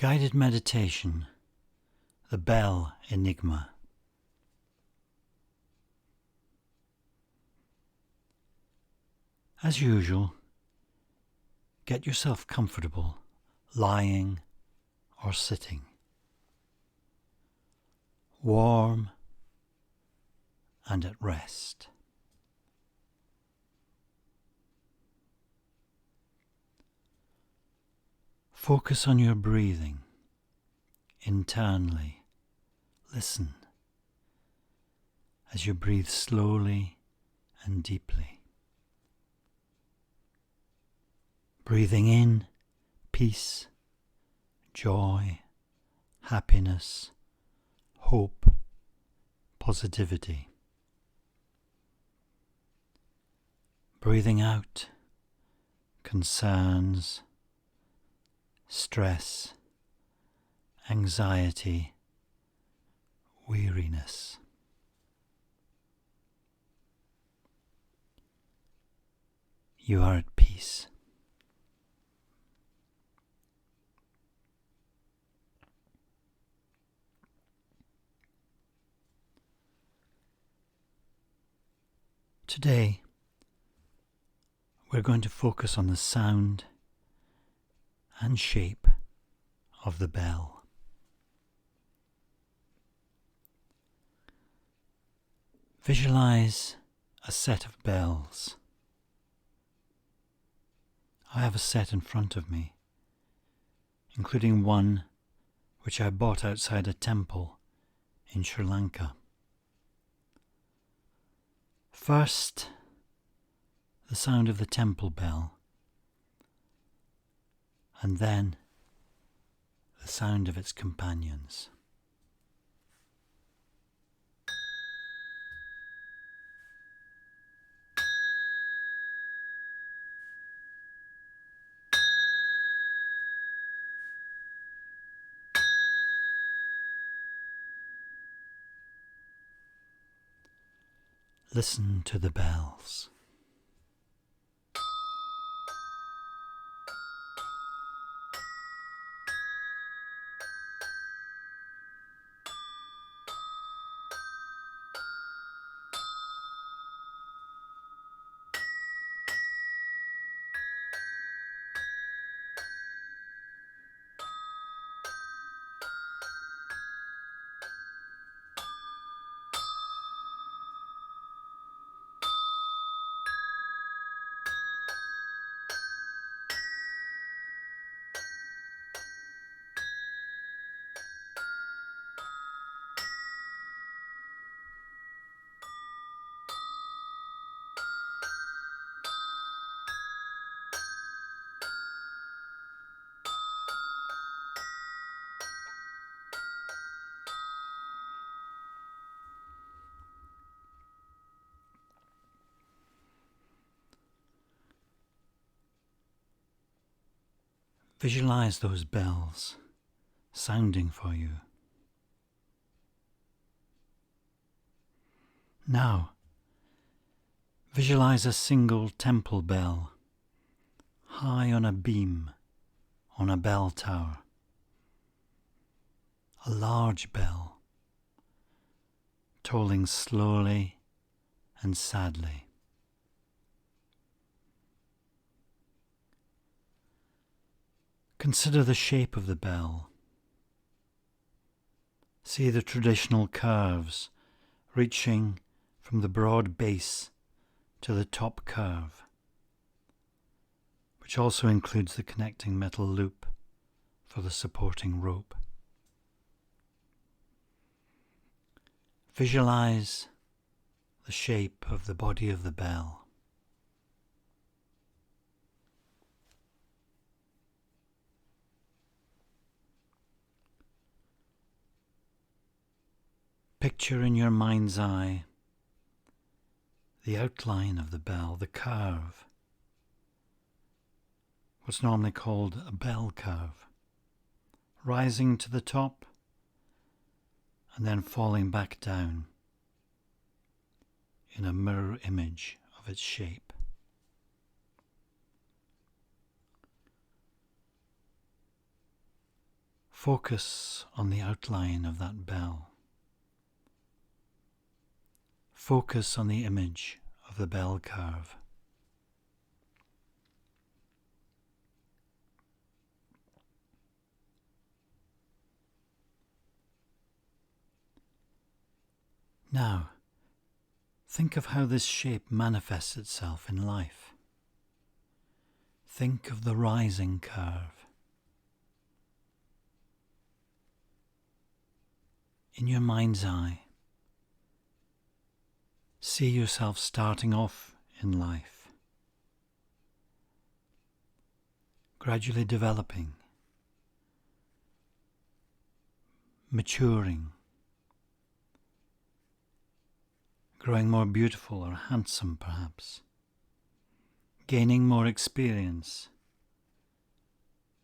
Guided meditation, the Bell Enigma. As usual, get yourself comfortable, lying or sitting. Warm and at rest. Focus on your breathing internally. Listen as you breathe slowly and deeply. Breathing in peace, joy, happiness, hope, positivity. Breathing out concerns, stress, anxiety, weariness. You are at peace. Today, we're going to focus on the sound and shape of the bell. Visualize a set of bells. I have a set in front of me, including one which I bought outside a temple in Sri Lanka. First, the sound of the temple bell, and then the sound of its companions. Listen to the bells. Visualize those bells sounding for you. Now, visualize a single temple bell high on a beam on a bell tower. A large bell, tolling slowly and sadly. Consider the shape of the bell. See the traditional curves reaching from the broad base to the top curve, which also includes the connecting metal loop for the supporting rope. Visualize the shape of the body of the bell. Picture in your mind's eye the outline of the bell, the curve, what's normally called a bell curve, rising to the top and then falling back down in a mirror image of its shape. Focus on the outline of that bell. Focus on the image of the bell curve. Now, think of how this shape manifests itself in life. Think of the rising curve. In your mind's eye, see yourself starting off in life, gradually developing, maturing, growing more beautiful or handsome perhaps, gaining more experience,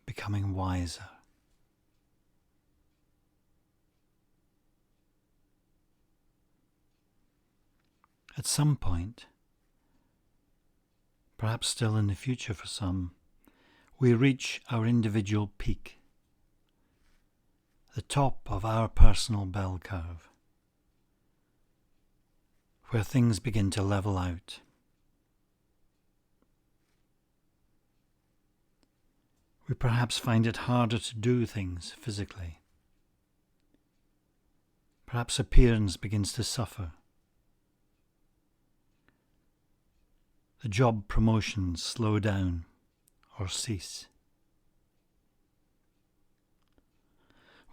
becoming wiser. At some point, perhaps still in the future for some, we reach our individual peak, the top of our personal bell curve, where things begin to level out. We perhaps find it harder to do things physically. Perhaps appearance begins to suffer. The job promotions slow down or cease.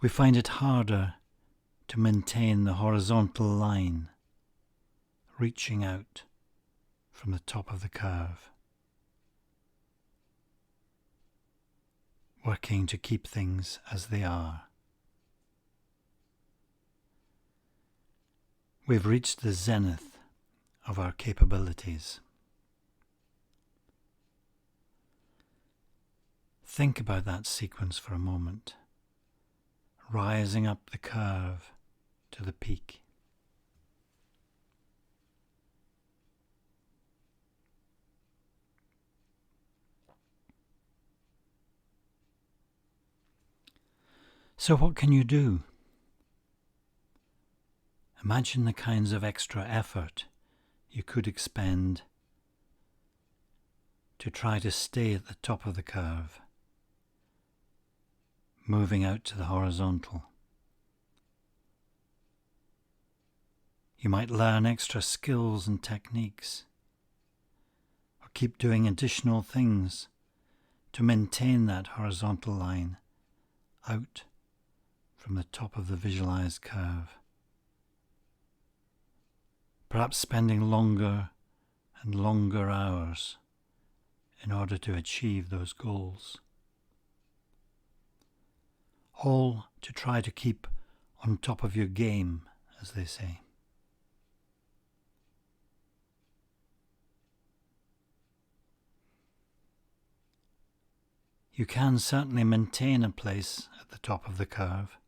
We find it harder to maintain the horizontal line reaching out from the top of the curve, working to keep things as they are. We've reached the zenith of our capabilities. Think about that sequence for a moment, rising up the curve to the peak. So what can you do? Imagine the kinds of extra effort you could expend to try to stay at the top of the curve, moving out to the horizontal. You might learn extra skills and techniques, or keep doing additional things to maintain that horizontal line out from the top of the visualized curve. Perhaps spending longer and longer hours in order to achieve those goals. All to try to keep on top of your game, as they say. You can certainly maintain a place at the top of the curve,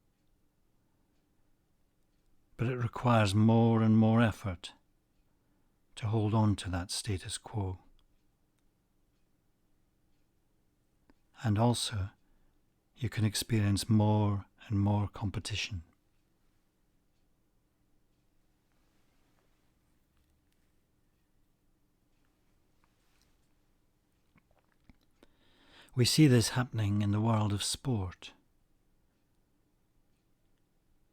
but it requires more and more effort to hold on to that status quo. And also, you can experience more and more competition. We see this happening in the world of sport,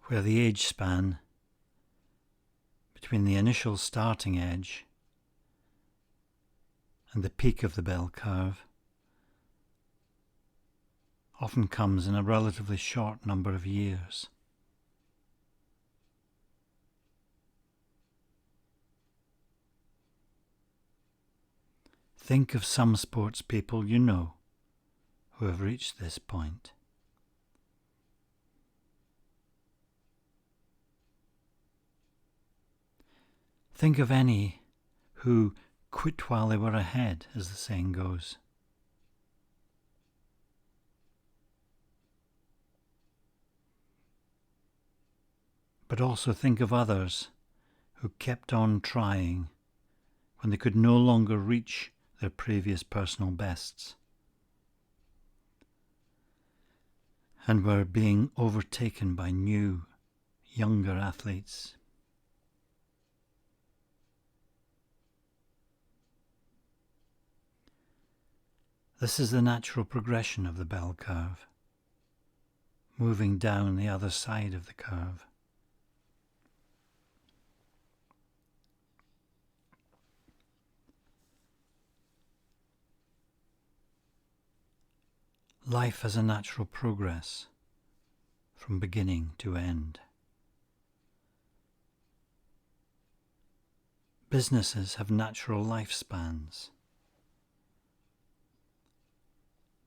where the age span between the initial starting edge and the peak of the bell curve often comes in a relatively short number of years. Think of some sports people you know who have reached this point. Think of any who quit while they were ahead, as the saying goes. But also think of others who kept on trying when they could no longer reach their previous personal bests. and we're being overtaken by new, younger athletes. This is the natural progression of the bell curve, moving down the other side of the curve. Life has a natural progress from beginning to end. Businesses have natural lifespans.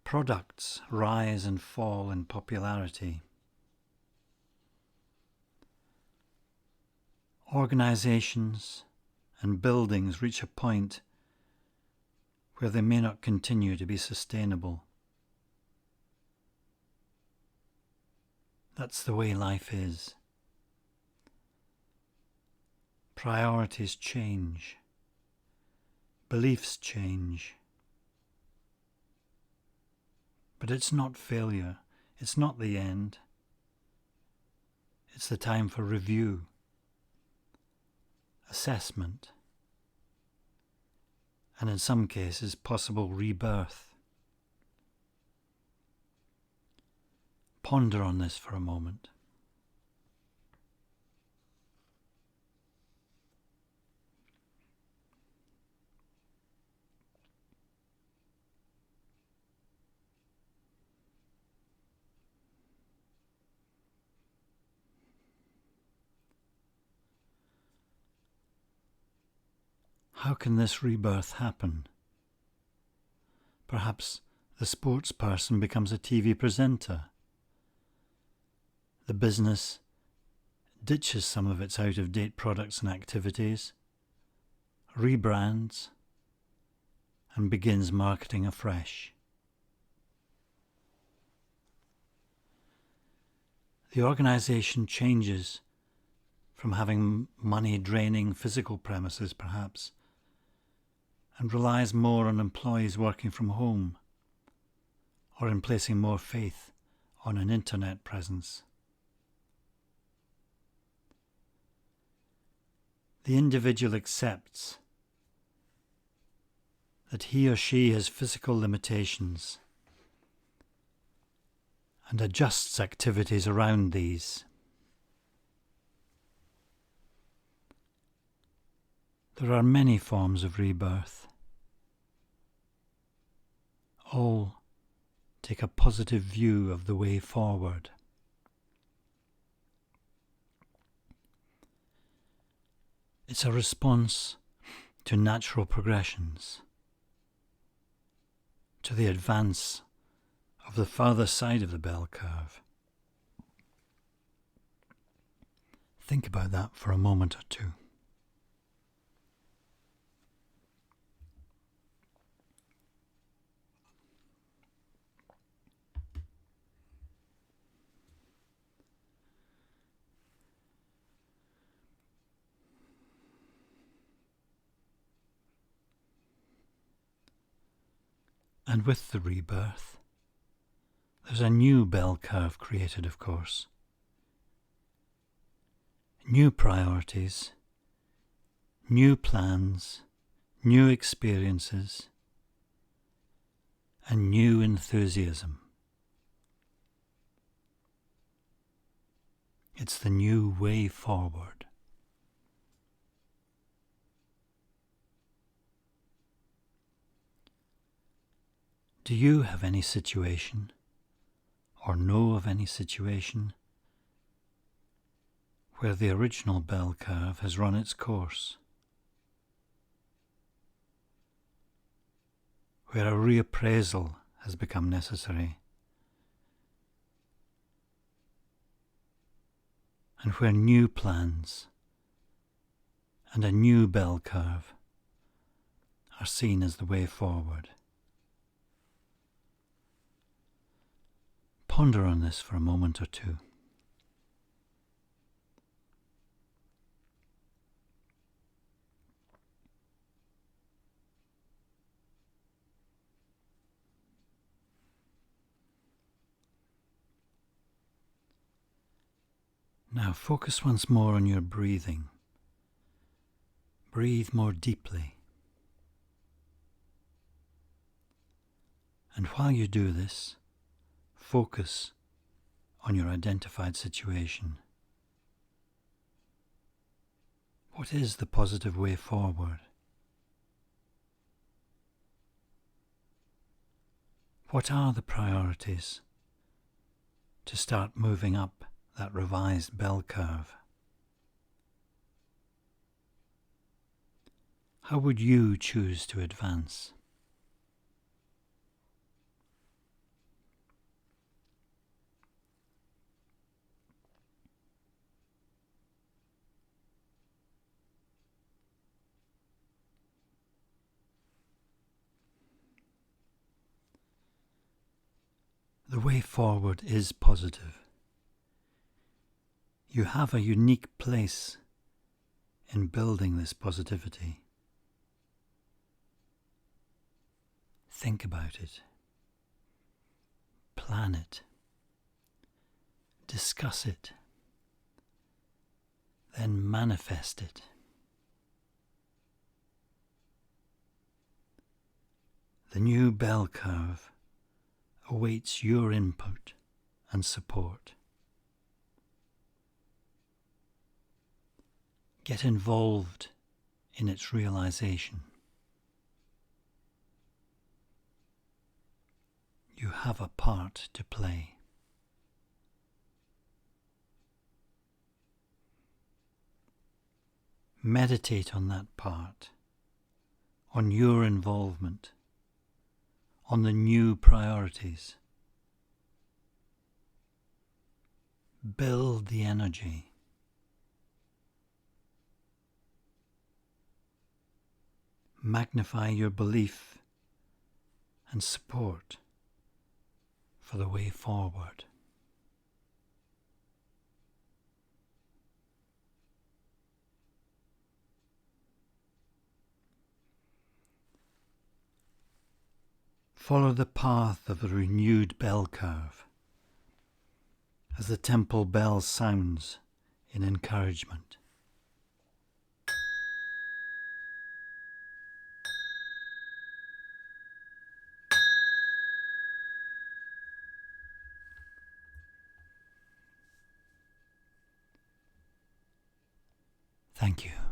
Products rise and fall in popularity. Organizations and buildings reach a point where they may not continue to be sustainable. That's the way life is. Priorities change. Beliefs change. But it's not failure. It's not the end. It's the time for review, assessment, and in some cases, possible rebirth. Ponder on this for a moment. How can this rebirth happen? Perhaps the sports person becomes a TV presenter. The business ditches some of its out-of-date products and activities, rebrands, and begins marketing afresh. The organisation changes from having money-draining physical premises, perhaps, and relies more on employees working from home, or in placing more faith on an internet presence. The individual accepts that he or she has physical limitations and adjusts activities around these. There are many forms of rebirth. All take a positive view of the way forward. It's a response to natural progressions, to the advance of the further side of the bell curve. Think about that for a moment or two. And with the rebirth, there's a new bell curve created, of course. New priorities, new plans, new experiences, and new enthusiasm. It's the new way forward. Do you have any situation, or know of any situation, where the original bell curve has run its course? Where a reappraisal has become necessary? And where new plans and a new bell curve are seen as the way forward? Ponder on this for a moment or two. Now focus once more on your breathing. Breathe more deeply. And while you do this, focus on your identified situation. What is the positive way forward? What are the priorities to start moving up that revised bell curve? How would you choose to advance? The way forward is positive. You have a unique place in building this positivity. Think about it. Plan it. Discuss it. Then manifest it. The new bell curve awaits your input and support. Get involved in its realization. You have a part to play. Meditate on that part, on your involvement, on the new priorities. Build the energy. Magnify your belief and support for the way forward. Follow the path of the renewed bell curve as the temple bell sounds in encouragement. Thank you.